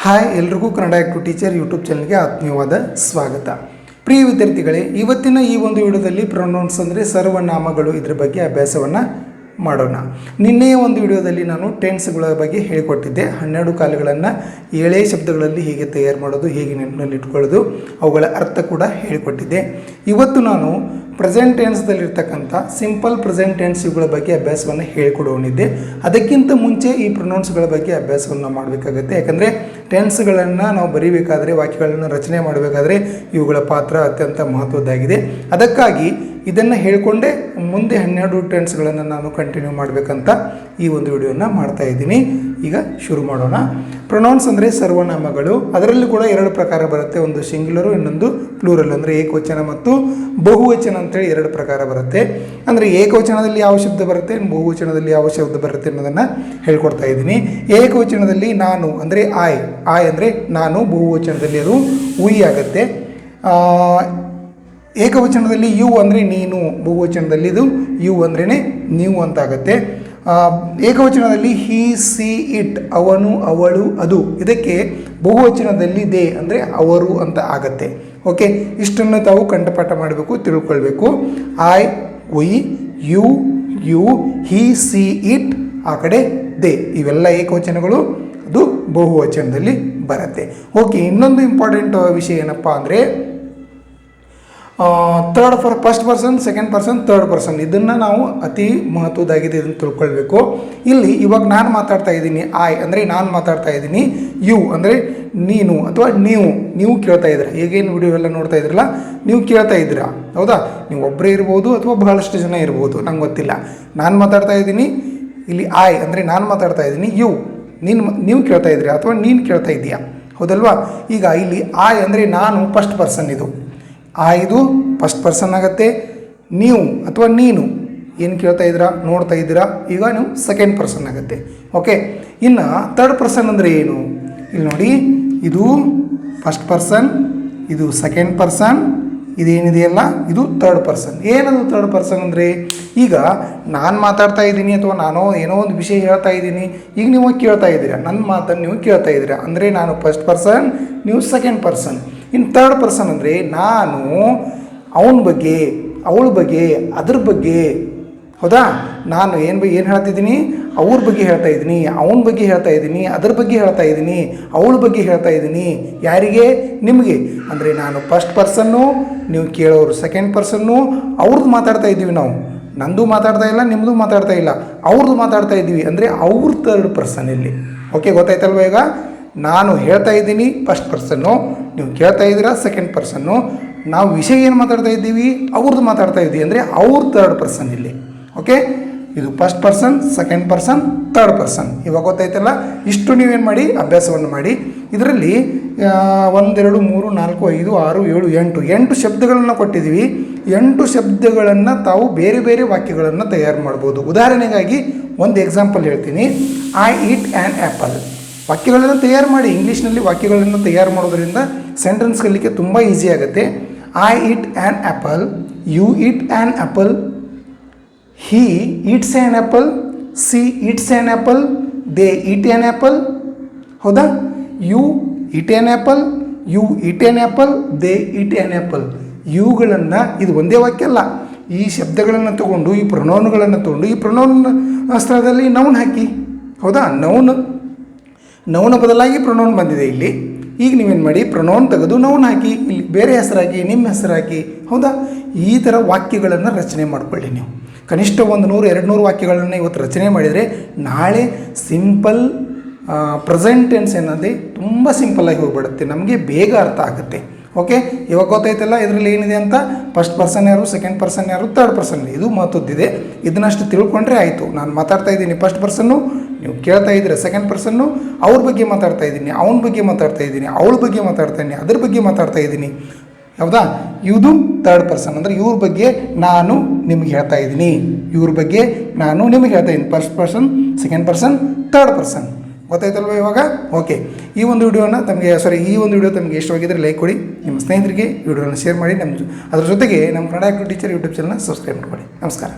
Hi ಎಲ್ರಿಗೂ Kannada active teacher YouTube ಚಾನಲ್ಗೆ ಆತ್ಮೀಯವಾದ ಸ್ವಾಗತ. ಪ್ರಿಯ ವಿದ್ಯಾರ್ಥಿಗಳೇ, ಇವತ್ತಿನ ಈ ಒಂದು ವಿಡಿಯೋದಲ್ಲಿ ಪ್ರೊನೌನ್ಸ್ ಅಂದರೆ ಸರ್ವನಾಮಗಳು ಇದರ ಬಗ್ಗೆ ಅಭ್ಯಾಸವನ್ನು ಮಾಡೋಣ. ನಿನ್ನೆಯ ಒಂದು ವಿಡಿಯೋದಲ್ಲಿ ನಾನು ಟೆನ್ಸ್ಗಳ ಬಗ್ಗೆ ಹೇಳಿಕೊಟ್ಟಿದ್ದೆ. 12 ಕಾಲಗಳನ್ನು 7 ಶಬ್ದಗಳಲ್ಲಿ ಹೇಗೆ ತಯಾರು ಮಾಡೋದು, ಹೇಗೆ ನೆನಪಿನಲ್ಲಿ ಇಟ್ಕೊಳ್ಳೋದು, ಅವುಗಳ ಅರ್ಥ ಕೂಡ ಹೇಳಿಕೊಟ್ಟಿದ್ದೆ. ಇವತ್ತು ನಾನು ಪ್ರೆಸೆಂಟ್ ಟೆನ್ಸ್ದಲ್ಲಿರ್ತಕ್ಕಂಥ ಸಿಂಪಲ್ ಪ್ರೆಸೆಂಟ್ ಟೆನ್ಸ್ ಇವುಗಳ ಬಗ್ಗೆ ಅಭ್ಯಾಸವನ್ನು ಹೇಳಿಕೊಡೋನಿದ್ದೆ. ಅದಕ್ಕಿಂತ ಮುಂಚೆ ಈ ಪ್ರೊನೌನ್ಸ್ಗಳ ಬಗ್ಗೆ ಅಭ್ಯಾಸವನ್ನು ಮಾಡಬೇಕಾಗುತ್ತೆ. ಯಾಕಂದರೆ ಟೆನ್ಸ್ಗಳನ್ನು ನಾವು ಬರೀಬೇಕಾದರೆ, ವಾಕ್ಯಗಳನ್ನು ರಚನೆ ಮಾಡಬೇಕಾದ್ರೆ ಇವುಗಳ ಪಾತ್ರ ಅತ್ಯಂತ ಮಹತ್ವದ್ದಾಗಿದೆ. ಅದಕ್ಕಾಗಿ ಇದನ್ನು ಹೇಳಿಕೊಂಡೇ ಮುಂದೆ 12 ಟೆನ್ಸ್ಗಳನ್ನು ನಾನು ಕಂಟಿನ್ಯೂ ಮಾಡಬೇಕಂತ ಈ ಒಂದು ವಿಡಿಯೋನ ಮಾಡ್ತಾ ಇದ್ದೀನಿ. ಈಗ ಶುರು ಮಾಡೋಣ. ಪ್ರೊನೌನ್ಸ್ ಅಂದರೆ ಸರ್ವನಾಮಗಳು. ಅದರಲ್ಲಿ ಕೂಡ 2 ಪ್ರಕಾರ ಬರುತ್ತೆ. ಒಂದು ಸಿಂಗ್ಯುಲರು, ಇನ್ನೊಂದು ಪ್ಲೂರಲ್. ಅಂದರೆ ಏಕವಚನ ಮತ್ತು ಬಹುವಚನ ಅಂತೇಳಿ 2 ಪ್ರಕಾರ ಬರುತ್ತೆ. ಅಂದರೆ ಏಕವಚನದಲ್ಲಿ ಯಾವ ಶಬ್ದ ಬರುತ್ತೆ, ಬಹುವಚನದಲ್ಲಿ ಯಾವ ಶಬ್ದ ಬರುತ್ತೆ ಅನ್ನೋದನ್ನು ಹೇಳ್ಕೊಡ್ತಾ ಇದ್ದೀನಿ. ಏಕವಚನದಲ್ಲಿ ನಾನು ಅಂದರೆ ಆಯ್ ಅಂದರೆ ನಾನು, ಬಹುವಚನದಲ್ಲಿ ಅದು ಉಯ್ ಆಗುತ್ತೆ. ಏಕವಚನದಲ್ಲಿ ಯು ಅಂದರೆ ನೀನು, ಬಹುವಚನದಲ್ಲಿ ಇದು ಯು ಅಂದ್ರೇ ನೀವು ಅಂತ ಆಗುತ್ತೆ. ಏಕವಚನದಲ್ಲಿ ಹಿ, ಸಿ, ಇಟ್, ಅವನು, ಅವಳು, ಅದು. ಇದಕ್ಕೆ ಬಹುವಚನದಲ್ಲಿ ದೇ ಅಂದರೆ ಅವರು ಅಂತ ಆಗತ್ತೆ. ಓಕೆ, ಇಷ್ಟನ್ನು ತಾವು ಕಂಠಪಾಠ ಮಾಡಬೇಕು, ತಿಳ್ಕೊಳ್ಬೇಕು. I, we, you, he, she, it, ಆ ಕಡೆ ದೇ. ಇವೆಲ್ಲ ಏಕವಚನಗಳು, ಅದು ಬಹುವಚನದಲ್ಲಿ ಬರುತ್ತೆ. ಓಕೆ, ಇನ್ನೊಂದು ಇಂಪಾರ್ಟೆಂಟ್ ವಿಷಯ ಏನಪ್ಪ ಅಂದರೆ first person, second person, third person. ಇದನ್ನು ನಾವು ಅತಿ ಮಹತ್ವದಾಗಿದೆ, ಇದನ್ನು ತಿಳ್ಕೊಳ್ಬೇಕು. ಇಲ್ಲಿ ಇವಾಗ ನಾನು ಮಾತಾಡ್ತಾ ಇದ್ದೀನಿ, ಆಯ್ ಅಂದರೆ ನಾನು ಮಾತಾಡ್ತಾ ಇದ್ದೀನಿ. ಯು ಅಂದರೆ ನೀನು ಅಥವಾ ನೀವು ಕೇಳ್ತಾ ಇದ್ದೀರಾ. ಈಗೇನು ವಿಡಿಯೋ ಎಲ್ಲ ನೋಡ್ತಾ ಇದ್ರಲ್ಲ, ನೀವು ಕೇಳ್ತಾ ಇದ್ದೀರಾ, ಹೌದಾ? ನೀವು ಒಬ್ಬರೇ ಇರ್ಬೋದು ಅಥವಾ ಬಹಳಷ್ಟು ಜನ ಇರ್ಬೋದು, ನಂಗೆ ಗೊತ್ತಿಲ್ಲ. ನಾನು ಮಾತಾಡ್ತಾ ಇದ್ದೀನಿ. ಇಲ್ಲಿ ಆಯ್ ಅಂದರೆ ನಾನು ಮಾತಾಡ್ತಾ ಇದ್ದೀನಿ. ಯು ನೀವು ಕೇಳ್ತಾ ಇದ್ದೀರಾ ಅಥವಾ ನೀನು ಕೇಳ್ತಾ ಇದ್ದೀಯಾ, ಹೌದಲ್ವಾ? ಈಗ ಇಲ್ಲಿ ಆಯ್ ಅಂದರೆ ನಾನು ಫಸ್ಟ್ ಪರ್ಸನ್, ಇದು ಇದು ಫಸ್ಟ್ ಪರ್ಸನ್ ಆಗುತ್ತೆ. ನೀವು ಅಥವಾ ನೀನು ಏನು ಕೇಳ್ತಾ ಇದ್ದೀರಾ, ನೋಡ್ತಾ ಇದ್ದೀರಾ, ಈಗ ನೀವು ಸೆಕೆಂಡ್ ಪರ್ಸನ್ ಆಗುತ್ತೆ. ಓಕೆ, ಇನ್ನು ಥರ್ಡ್ ಪರ್ಸನ್ ಅಂದರೆ ಏನು? ಇಲ್ಲಿ ನೋಡಿ, ಇದು ಫಸ್ಟ್ ಪರ್ಸನ್, ಇದು ಸೆಕೆಂಡ್ ಪರ್ಸನ್, ಇದೇನಿದೆಯಲ್ಲ ಇದು ಥರ್ಡ್ ಪರ್ಸನ್. ಏನದು ಥರ್ಡ್ ಪರ್ಸನ್ ಅಂದರೆ, ಈಗ ನಾನು ಮಾತಾಡ್ತಾ ಇದ್ದೀನಿ ಅಥವಾ ನಾನು ಏನೋ ಒಂದು ವಿಷಯ ಹೇಳ್ತಾ ಇದ್ದೀನಿ, ಈಗ ನೀವು ಕೇಳ್ತಾ ಇದ್ದೀರಾ, ನನ್ನ ಮಾತನ್ನು ನೀವು ಕೇಳ್ತಾ ಇದ್ದೀರಾ. ಅಂದರೆ ನಾನು ಫಸ್ಟ್ ಪರ್ಸನ್, ನೀವು ಸೆಕೆಂಡ್ ಪರ್ಸನ್. ಇನ್ನು ಥರ್ಡ್ ಪರ್ಸನ್ ಅಂದರೆ ನಾನು ಅವನ ಬಗ್ಗೆ, ಅವಳ ಬಗ್ಗೆ, ಅದ್ರ ಬಗ್ಗೆ, ಹೌದಾ? ನಾನು ಏನು ಹೇಳ್ತಿದ್ದೀನಿ, ಅವ್ರ ಬಗ್ಗೆ ಹೇಳ್ತಾ ಇದ್ದೀನಿ, ಅವನ ಬಗ್ಗೆ ಹೇಳ್ತಾ ಇದ್ದೀನಿ, ಅದ್ರ ಬಗ್ಗೆ ಹೇಳ್ತಾ ಇದ್ದೀನಿ, ಅವಳ ಬಗ್ಗೆ ಹೇಳ್ತಾ ಇದ್ದೀನಿ. ಯಾರಿಗೆ? ನಿಮಗೆ. ಅಂದರೆ ನಾನು ಫಸ್ಟ್ ಪರ್ಸನ್ನು, ನೀವು ಕೇಳೋರು ಸೆಕೆಂಡ್ ಪರ್ಸನ್ನು. ಅವ್ರದ್ದು ಮಾತಾಡ್ತಾ ಇದ್ದೀವಿ ನಾವು, ನಂದು ಮಾತಾಡ್ತಾ ಇಲ್ಲ, ನಿಮ್ಮದು ಮಾತಾಡ್ತಾ ಇಲ್ಲ, ಅವ್ರದ್ದು ಮಾತಾಡ್ತಾ ಇದ್ದೀವಿ. ಅಂದರೆ ಅವ್ರ ಥರ್ಡ್ ಪರ್ಸನ್ ಇಲ್ಲಿ. ಓಕೆ, ಗೊತ್ತಾಯ್ತಲ್ವ? ಈಗ ನಾನು ಹೇಳ್ತಾ ಇದ್ದೀನಿ ಫಸ್ಟ್ ಪರ್ಸನ್ನು, ನೀವು ಕೇಳ್ತಾ ಇದ್ದೀರಾ ಸೆಕೆಂಡ್ ಪರ್ಸನ್ನು. ನಾವು ವಿಷಯ ಏನು ಮಾತಾಡ್ತಾ ಇದ್ದೀವಿ, ಅವ್ರದ್ದು ಮಾತಾಡ್ತಾ ಇದ್ದೀವಿ. ಅಂದರೆ ಅವ್ರ ಥರ್ಡ್ ಪರ್ಸನ್ ಇಲ್ಲಿ. ಓಕೆ, ಇದು first person, second person, third person. ಇವಾಗ ಗೊತ್ತಾಯ್ತಲ್ಲ? ಇಷ್ಟು ನೀವೇನು ಮಾಡಿ, ಅಭ್ಯಾಸವನ್ನು ಮಾಡಿ. ಇದರಲ್ಲಿ 1, 2, 3, 4, 5, 6, 7, 8 ಶಬ್ದಗಳನ್ನು ಕೊಟ್ಟಿದ್ದೀವಿ. 8 ಶಬ್ದಗಳನ್ನು ತಾವು ಬೇರೆ ಬೇರೆ ವಾಕ್ಯಗಳನ್ನು ತಯಾರು ಮಾಡ್ಬೋದು. ಉದಾಹರಣೆಗಾಗಿ ಒಂದು ಎಕ್ಸಾಂಪಲ್ ಹೇಳ್ತೀನಿ. I eat an apple. ವಾಕ್ಯಗಳನ್ನು ತಯಾರು ಮಾಡಿ. ಇಂಗ್ಲೀಷ್ನಲ್ಲಿ ವಾಕ್ಯಗಳನ್ನು ತಯಾರು ಮಾಡೋದ್ರಿಂದ ಸೆಂಟೆನ್ಸ್ ಕಲಿಕೆ ತುಂಬ ಈಸಿ ಆಗುತ್ತೆ. I eat an apple, you eat an apple, he eats an apple, she eats an apple, they eat an apple, ಹೌದಾ? You eat an apple, you eat an apple, they eat an apple. ಇವುಗಳನ್ನು, ಇದು ಒಂದೇ ವಾಕ್ಯ ಅಲ್ಲ, ಈ ಶಬ್ದಗಳನ್ನು ತಗೊಂಡು, ಈ ಪ್ರೊನೌನ್ಗಳನ್ನು ತಗೊಂಡು, ಈ ಪ್ರೊನೌನ್ ಸ್ಥಳದಲ್ಲಿ ನೌನ್ ಹಾಕಿ, ಹೌದಾ? ನೌನ ಬದಲಾಗಿ ಪ್ರೊನೌನ್ ಬಂದಿದೆ ಇಲ್ಲಿ. ಈಗ ನೀವೇನು ಮಾಡಿ, ಪ್ರೊನೌನ್ ತೆಗೆದು ನೌನ್ ಹಾಕಿ, ಇಲ್ಲಿ ಬೇರೆ ಹೆಸರು ಹಾಕಿ, ನಿಮ್ಮ ಹೆಸರು ಹಾಕಿ, ಹೌದಾ? ಈ ಥರ ವಾಕ್ಯಗಳನ್ನು ರಚನೆ ಮಾಡ್ಕೊಳ್ಳಿ. ನೀವು ಕನಿಷ್ಠ 100-200 ವಾಕ್ಯಗಳನ್ನು ಇವತ್ತು ರಚನೆ ಮಾಡಿದರೆ ನಾಳೆ ಸಿಂಪಲ್ ಪ್ರೆಸೆಂಟ್ ಟೆನ್ಸ್ ಏನಂದರೆ ತುಂಬ ಸಿಂಪಲ್ಲಾಗಿ ಹೋಗ್ಬಿಡುತ್ತೆ, ನಮಗೆ ಬೇಗ ಅರ್ಥ ಆಗುತ್ತೆ. ಓಕೆ, ಇವಾಗ ಗೊತ್ತಾಯ್ತಲ್ಲ ಇದರಲ್ಲಿ ಏನಿದೆ ಅಂತ. ಫಸ್ಟ್ ಪರ್ಸನ್ ಯಾರು, ಸೆಕೆಂಡ್ ಪರ್ಸನ್ ಯಾರು, ಥರ್ಡ್ ಪರ್ಸನ್, ಇದು ಮಹತ್ವದ್ದಿದೆ. ಇದನ್ನಷ್ಟು ತಿಳ್ಕೊಂಡ್ರೆ ಆಯಿತು. ನಾನು ಮಾತಾಡ್ತಾ ಇದ್ದೀನಿ ಫಸ್ಟ್ ಪರ್ಸನ್ನು, ನೀವು ಕೇಳ್ತಾ ಇದ್ದೀರಾ ಸೆಕೆಂಡ್ ಪರ್ಸನ್ನು, ಅವ್ರ ಬಗ್ಗೆ ಮಾತಾಡ್ತಾ ಇದ್ದೀನಿ, ಅವನ ಬಗ್ಗೆ ಮಾತಾಡ್ತಾ ಇದ್ದೀನಿ, ಅವಳ ಬಗ್ಗೆ ಮಾತಾಡ್ತಾ ಇದ್ದೀನಿ, ಅದ್ರ ಬಗ್ಗೆ ಮಾತಾಡ್ತಾ ಇದ್ದೀನಿ, ಹೌದಾ? ಇದು ಥರ್ಡ್ ಪರ್ಸನ್. ಅಂದರೆ ಇವ್ರ ಬಗ್ಗೆ ನಾನು ನಿಮ್ಗೆ ಹೇಳ್ತಾ ಇದ್ದೀನಿ, ಇವ್ರ ಬಗ್ಗೆ ನಾನು ನಿಮಗೆ ಹೇಳ್ತಾ ಇದ್ದೀನಿ. First person, second person, third person. ಗೊತ್ತಾಯ್ತಲ್ವ ಇವಾಗ? ಓಕೆ, ಈ ಒಂದು ವಿಡಿಯೋ ತಮಗೆ ಇಷ್ಟವಾಗಿದ್ದರೆ ಲೈಕ್ ಕೊಡಿ, ನಿಮ್ಮ ಸ್ನೇಹಿತರಿಗೆ ಈ ವಿಡಿಯೋನ ಶೇರ್ ಮಾಡಿ. ಅದ್ರ ಜೊತೆಗೆ ನಮ್ಮ ಕನ್ನಡ ಆ್ಯಕ್ಟಿವ್ ಟೀಚರ್ ಯೂಟ್ಯೂಬ್ ಚಾನಲ್ನ ಸಬ್ಸ್ಕ್ರೈಬ್ ಮಾಡ್ಕೊಳ್ಳಿ. ನಮಸ್ಕಾರ.